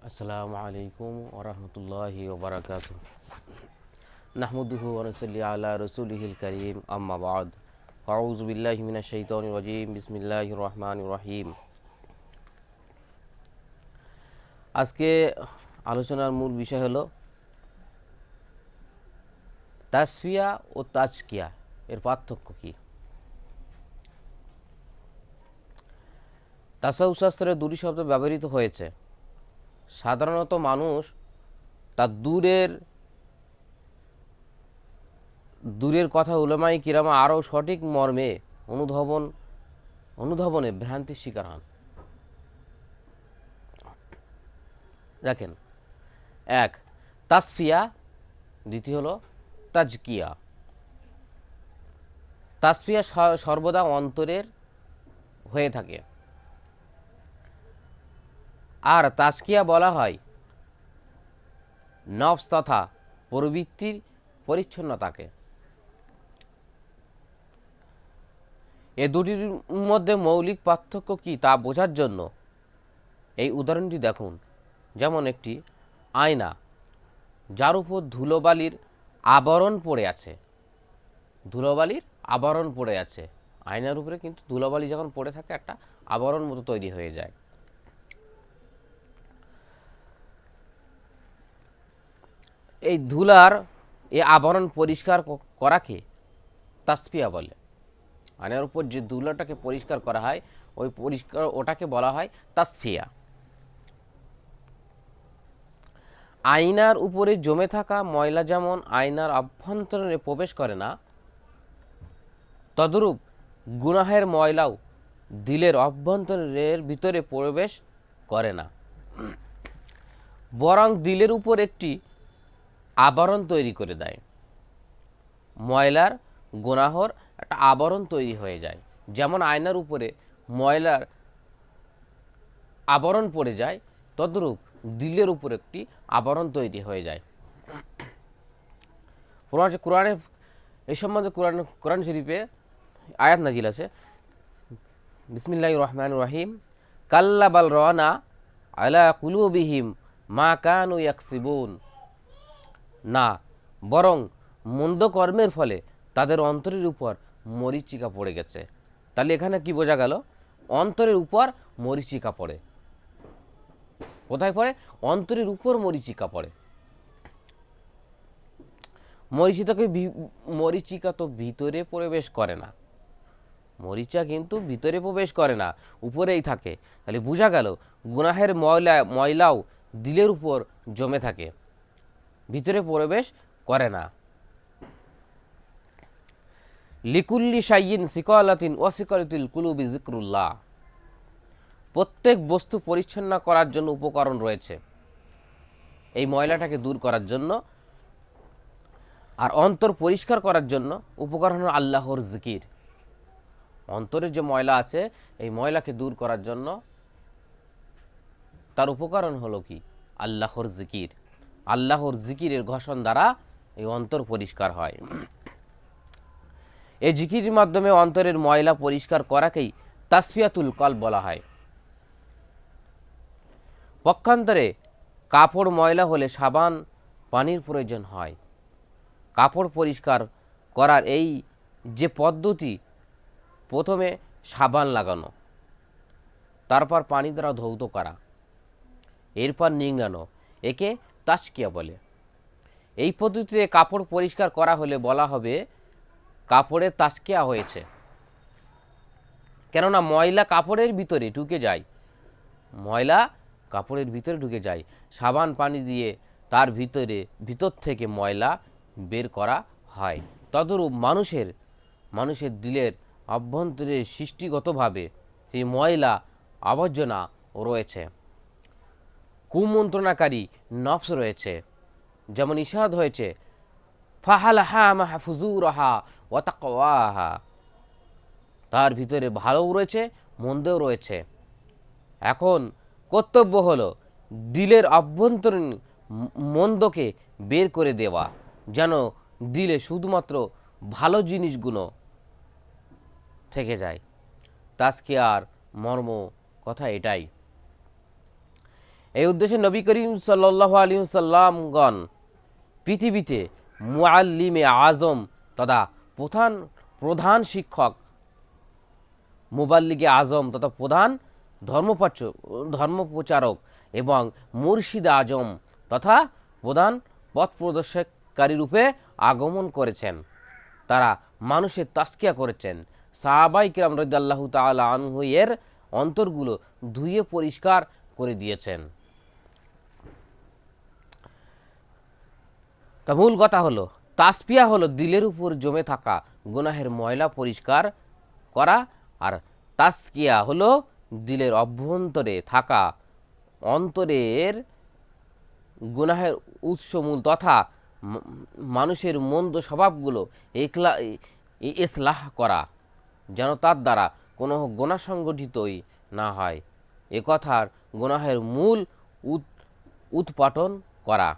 আসসালামু আলাইকুম ওরহমতুল্লাহি ওবরাকাতুহ। নাহমাদুহু ওয়া নুসাল্লি আলা রাসূলিহিল কারীম, আম্মা বা'দ। আউযু বিল্লাহি মিনাশ শাইতানির রাজীম। বিসমিল্লাহির রহমানির রহিম। আজকে আলোচনার মূল বিষয় হলো তাসফিয়া ও তাজকিয়া, এর পার্থক্য কি। তাসাউফ শাস্ত্রে দুটি শব্দ ব্যবহৃত হয়েছে। সাধারণত মানুষ তার দূরের কথা উলামায়ে কিরাম আরও সঠিক মর্মে অনুধাবনে ভ্রান্তির শিকার হন। দেখেন, এক তাসফিয়া, দ্বিতীয় হলো তাজকিয়া। তাসফিয়া সর্বদা অন্তরের হয়ে থাকে, আর তাজকিয়া বলা হয় নফস তথা প্রবৃত্তির পরিচ্ছন্নতাকে। এ দুটির মধ্যে মৌলিক পার্থক্য কি তা বোঝার জন্য এই উদাহরণটি দেখুন। যেমন একটি আয়না যার উপর ধুলোবালির আবরণ পড়ে আছে। আয়নার উপরে কিন্তু ধুলোবালি যখন পড়ে থাকে একটা আবরণ মতো তৈরি হয়ে যায়। এই ধুলার এই আবরণ পরিষ্কার করাকে তাসফিয়া বলে। আয়নার উপর যে ধুলাটাকে পরিষ্কার করা হয় ওটাকে বলা হয় তাসফিয়া। আয়নার উপরে জমে থাকা ময়লা যেমন আয়নার অভ্যন্তরে প্রবেশ করে না, তদ্রূপ গুনাহের ময়লাও দিলের অভ্যন্তরের ভিতরে প্রবেশ করে না, বরং দিলের উপর একটি আবরণ তৈরি করে দেয়। ময়লার গুনাহর একটা আবরণ তৈরি হয়ে যায়। যেমন আয়নার উপরে ময়লার আবরণ পড়ে যায়, তদ্রূপ দিলের উপর একটি আবরণ তৈরি হয়ে যায়। কোরআনে এই সম্বন্ধে কোরআন শরীফে আয়াত নাজিল আছে। বিসমিল্লাহির রহমানির রহিম। কাল্লা বাল রানা আলা কুলুবিহিম মা কানু ইয়াকসিবুন। না, বরং মন্দ কর্মের ফলে তাদের অন্তরের উপর মরীচিকা পড়ে গেছে। তাহলে এখানে কি বোঝা গেল? অন্তরের উপর মরীচিকা পড়ে। কোথায় পড়ে? অন্তরের উপর মরীচিকা পড়ে। মরীচিকা তো ভিতরে প্রবেশ করে না। মরিচা কিন্তু ভিতরে প্রবেশ করে না, উপরেই থাকে। তাহলে বোঝা গেল গুনাহের ময়লাও দিলের উপর জমে থাকে, ভিতরে প্রবেশ করে না। লিকুল্লি শাইইন সিকালাতিন ওয়াসিকালাতিল কুলুবি যিকরুল্লাহ। প্রত্যেক বস্তু পরিচ্ছন্ন করার জন্য উপকরণ রয়েছে, এই ময়লাটাকে দূর করার জন্য। আর অন্তর পরিষ্কার করার জন্য উপকরণ হলো আল্লাহর জিকির। অন্তরের যে ময়লা আছে এই ময়লাকে দূর করার জন্য তার উপকরণ হলো কি? আল্লাহর জিকির। আল্লাহর জিকিরের ঘোষণ দ্বারা এই অন্তর পরিষ্কার হয়। এই জিকিরের মাধ্যমে অন্তরের ময়লা পরিষ্কার করাকেই তাসফিয়াতুল কলব বলা হয়। পক্ষান্তরে কাপড় ময়লা হলে সাবান পানির প্রয়োজন হয়। কাপড় পরিষ্কার করার এই যে পদ্ধতি, প্রথমে সাবান লাগানো, তারপর পানি দ্বারা ধৌত করা, এরপর নিংড়ানো, একে তাজকিয়া বলে। এই পদ্ধতিতে কাপড় পরিষ্কার করা হলে বলা হবে কাপড়ের তাজকিয়া হয়েছে। কেননা ময়লা কাপড়ের ভিতরে ঢুকে যায়। সাবান পানি দিয়ে তার ভিতর থেকে ময়লা বের করা হয়। তদরূপ মানুষের দিলের অভ্যন্তরে সৃষ্টিগতভাবে সেই ময়লা আবর্জনা রয়েছে, কুমন্ত্রণাকারী নফস রয়েছে। যেমন ইরশাদ হয়েছে, ফাহালাহা মাহফুজুরাহা ওয়া তাকওয়াহা। তার ভিতরে ভালোও রয়েছে, মন্দও রয়েছে। এখন কর্তব্য হলো দিলের অভ্যন্তরীণ মন্দকে বের করে দেওয়া, যেন দিলে শুধুমাত্র ভালো জিনিসগুলো থেকে যায়। তাজকিয়ার মর্ম কথা এটাই। এই উদ্দেশ্যে নবী করিম সাল্লাল্লাহু আলাইহি ওয়াসাল্লামগণ পৃথিবীতে মুআল্লিমে আজম তথা প্রধান শিক্ষক, মুবাল্লিগে আজম তথা প্রধান ধর্মপ্রচারক এবং মুর্শিদ আজম তথা প্রধান পথ প্রদর্শককারী রূপে আগমন করেছেন। তারা মানুষের তাসকিয়া করেছেন। সাহাবায়ে কিরাম রাদিয়াল্লাহু তাআলা আনহু এর অন্তরগুলো ধুয়ে পরিষ্কার করে দিয়েছেন। তা মূল কথা হলো, তাসপিয়া হলো দিলের উপর জমে থাকা গুনাহের ময়লা পরিষ্কার করা, আর তাসকিয়া হলো দিলের অভ্যন্তরে থাকা অন্তরের গুনাহের উৎসমূল তথা মানুষের মন্দ স্বভাবগুলো ইসলাহ করা, যেন তার দ্বারা কোনো গুনাহ সংগঠিতই না হয়। এ কথার গুনাহের মূল উৎপাটন করা।